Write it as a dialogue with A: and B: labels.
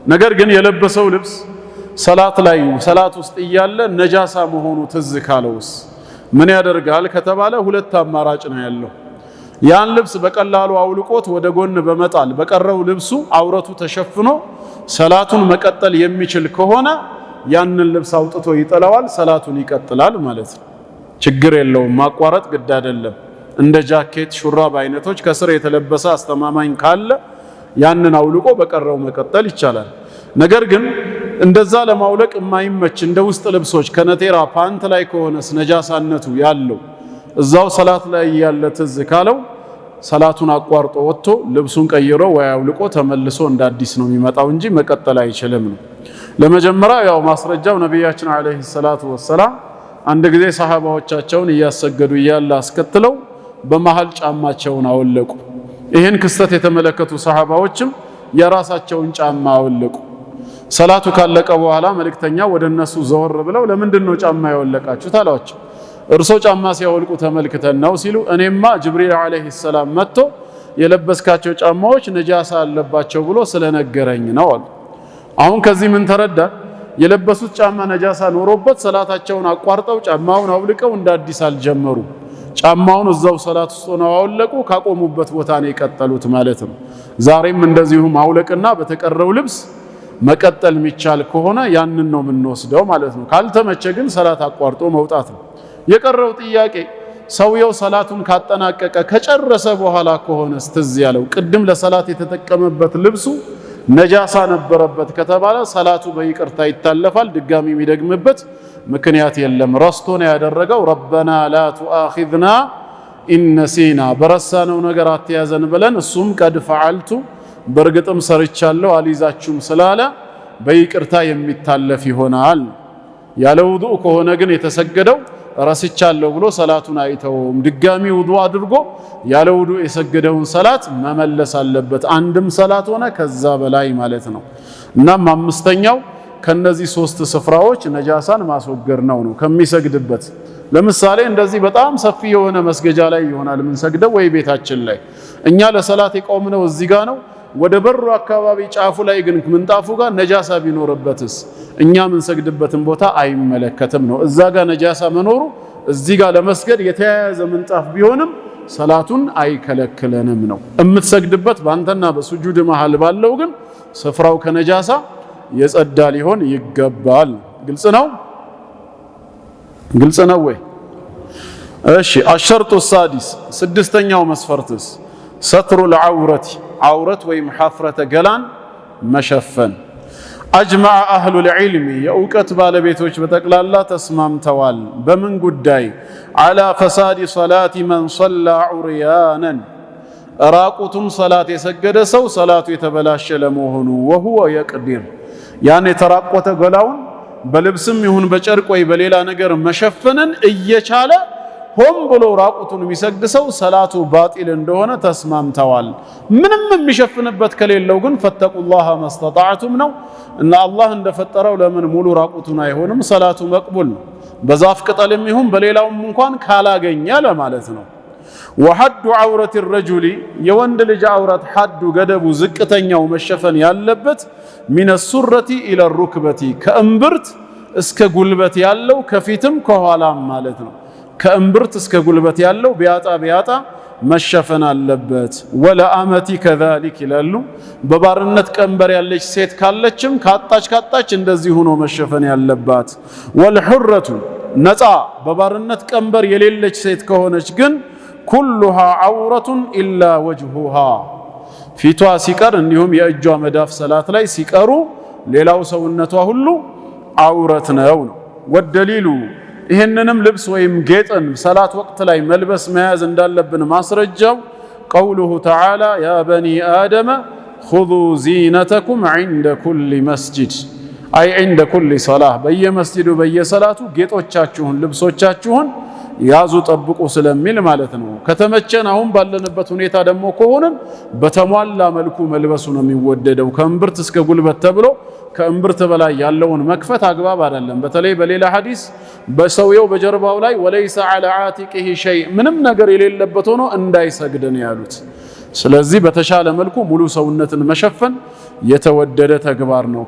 A: ነገር ግን የለበሰው ልብስ ሰላት ውስጥ እያለ ነጃሳ መሆኑ ትዝ ካለውስ ምን ያደርጋል ከተባለ ሁለት አማራጭ ነው ያለው። ያን ልብስ በቀላሉ አውልቆት ወደ ጎን በመጣል በቀረው ልብሱ አውረቱ ተሸፍኖ ሰላቱን መቀጠል የሚችል ከሆነ ያንን ልብስ አውጥቶ ይጠላዋል፣ ሰላቱን ይቀጥላል ማለት ነው። ችግር የለውም፣ ማቋረጥ ግድ አይደለም። እንደ ጃኬት፣ ሹራብ አይነቶች ከስር የተለበሰ አስተማማኝ ካለ ያንን አውልቆ በቀረው መቀጠል ይቻላል። ነገር ግን እንደዛ ለማውለቅ የማይመች እንደ ውስጥ ልብሶች ከነቴራ ፓንት ላይ ከሆነስ ነጃሳነቱ ያለው እዛው ሰላት ላይ ያለ ትዝ ካለው ሰላቱን አቋርጦ ወጥቶ ልብሱን ቀይሮ ወይ አውልቆ ተመልሶ እንደ አዲስ ነው የሚመጣው እንጂ መቀጠል አይችልም ነው። ለመጀመሪያ ያው ማስረጃው ነብያችን አለይሂ ሰላቱ ወሰላም አንድ ጊዜ ሰሃባዎቻቸውን እያሰገዱ እያለ አስከትለው በመሃል ጫማቸውን አወለቁ። ይህን ክስተት የተመለከቱ ሰሃባዎችም የራሳቸውን ጫማ አወለቁ። ሰላቱ ካለቀ በኋላ መልእክተኛ ወደ እነሱ ዘወር ብለው ለምንድን ነው ጫማ ያወለቃችሁት አሏቸው። እርሶ ጫማ ሲያወልቁ ተመልክተን ነው ሲሉ እኔማ ጅብሪል አለይሂ ሰላም መጥቶ የለበስካቸው ጫማዎች ነጃሳ አለባቸው ብሎ ስለነገረኝ ነው አሉ። አሁን ከዚህ ምን ተረዳ? የለበሱት ጫማ ነጃሳ ኖሮበት ሰላታቸውን አቋርጠው ጫማውን አውልቀው እንደ አዲስ አልጀመሩ። ጫማውን እዛው ሰላት ውስጥ ነው አወለቁ፣ ካቆሙበት ቦታ ነው የቀጠሉት ማለት ነው። ዛሬም እንደዚሁ ማውለቅና በተቀረው ልብስ መቀጠል የሚቻል ከሆነ ያንን ነው የምንወስደው ማለት ነው። ካልተመቸ ግን ሰላት አቋርጦ መውጣት ነው። የቀረው ጥያቄ ሰውየው ሰላቱን ካጠናቀቀ ከጨረሰ በኋላ ከሆነ ትዝ ያለው ቅድም ለሰላት የተጠቀመበት ልብሱ ነጃሳ ነበረበት ከተባለ ሰላቱ በይቅርታ ይታለፋል። ድጋሚ የሚደግምበት ምክንያት የለም። ረስቶ ነው ያደረገው። ረበና ላ ቱአኺዝና ኢነሲና በረሳነው ነገር አትያዘን ብለን እሱም ቀድ ፈዓልቱ በእርግጥም ሰርቻለሁ አልይዛችሁም ስላለ በይቅርታ የሚታለፍ ይሆናል። ያለ ውዱእ ከሆነ ግን የተሰገደው ረስቻለሁ ብሎ ሰላቱን አይተውም። ድጋሚ ውዱእ አድርጎ ያለ ውዱእ የሰገደውን ሰላት መመለስ አለበት። አንድም ሰላት ሆነ ከዛ በላይ ማለት ነው። እናም አምስተኛው ከነዚህ ሶስት ስፍራዎች ነጃሳን ማስወገድ ነው ከሚሰግድበት። ለምሳሌ እንደዚህ በጣም ሰፊ የሆነ መስገጃ ላይ ይሆናል ምን ሰግደው ወይ ቤታችን ላይ እኛ ለሰላት የቆምነው እዚህ ጋር ነው። ወደ በሩ አካባቢ ጫፉ ላይ ግን ምንጣፉ ጋር ነጃሳ ቢኖርበትስ እኛ ምን ሰግድበትን ቦታ አይመለከትም ነው። እዛ ጋር ነጃሳ መኖሩ እዚህ ጋር ለመስገድ የተያያዘ ምንጣፍ ቢሆንም ሰላቱን አይከለክለንም ነው። እምትሰግድበት ባንተና በሱጁድ መሃል ባለው ግን ስፍራው ከነጃሳ የጸዳ ሊሆን ይገባል። ግልጽ ነው? ግልጽ ነው ወይ? እሺ አሸርጡ ሳዲስ ስድስተኛው መስፈርትስ ሰትሩል ዐውረቲ ዐውረት ወይም ሐፍረተ ገላን መሸፈን። አጅመዐ አህሉል ዒልሚ የእውቀት ባለቤቶች በጠቅላላ ተስማምተዋል። በምን ጉዳይ? ዐላ ፈሳዲ ሰላቲ መን ሰላ ዑርያነን ራቁቱን ሰላት የሰገደ ሰው ሰላቱ የተበላሸ ለመሆኑ። ወሁወ የቅዲር ያን የተራቆተ ገላውን በልብስም ይሁን በጨርቅ ወይ በሌላ ነገር መሸፈንን እየቻለ ሆም ብሎ ራቁቱን የሚሰግድ ሰው ሰላቱ ባጢል እንደሆነ ተስማምተዋል። ምንም የሚሸፍንበት ከሌለው ግን ፈተቁላህ መስተጣዕቱም ነው እና አላህ እንደፈጠረው ለምን ሙሉ ራቁቱን አይሆንም? ሰላቱ መቅቡል ነው። በዛፍ ቅጠልም ይሁን በሌላውም እንኳን ካላገኘ ለማለት ነው። ወሐዱ ዐውረቲ ረጁሊ የወንድ ልጅ ዐውረት ሐዱ ገደቡ ዝቅተኛው መሸፈን ያለበት ሚነ ሱረቲ ኢለ ሩክበቲ ከእምብርት እስከ ጉልበት ያለው ከፊትም ከኋላም ማለት ነው። ከእምብርት እስከ ጉልበት ያለው ቢያጣ መሸፈን አለበት። ወለአመቲ ከዛሊክ ይላሉ። በባርነት ቀንበር ያለች ሴት ካለችም ካጣች እንደዚህ ሆኖ መሸፈን ያለባት። ወልሑረቱ ነፃ በባርነት ቀንበር የሌለች ሴት ከሆነች ግን ኩሉሃ ዐውረቱን ኢላ ወጅሁሃ ፊቷ ሲቀር እንዲሁም የእጇ መዳፍ ሰላት ላይ ሲቀሩ ሌላው ሰውነቷ ሁሉ ዐውረት ነው። ወደሊሉ ይህንንም ልብስ ወይም ጌጥን ሰላት ወቅት ላይ መልበስ መያዝ እንዳለብን ማስረጃው ቀውሉሁ ተዓላ ያ በኒ አደመ ኹዙ ዚነተኩም ዐንደ ኩሊ መስጂድ አይ ዐንደ ኩሊ ሰላህ በየመስጂዱ በየሰላቱ ጌጦቻችሁን ልብሶቻችሁን ያዙ ጠብቁ ስለሚል ማለት ነው። ከተመቸን አሁን ባለንበት ሁኔታ ደግሞ ከሆነም በተሟላ መልኩ መልበሱ ነው የሚወደደው። ከእምብርት እስከ ጉልበት ተብሎ ከእምብርት በላይ ያለውን መክፈት አግባብ አይደለም። በተለይ በሌላ ሐዲስ በሰውየው በጀርባው ላይ ወለይሰ ዐላ ዓቲቂሂ ሸይእ ምንም ነገር የሌለበት ሆኖ እንዳይሰግድ ነው ያሉት። ስለዚህ በተሻለ መልኩ ሙሉ ሰውነትን መሸፈን የተወደደ ተግባር ነው።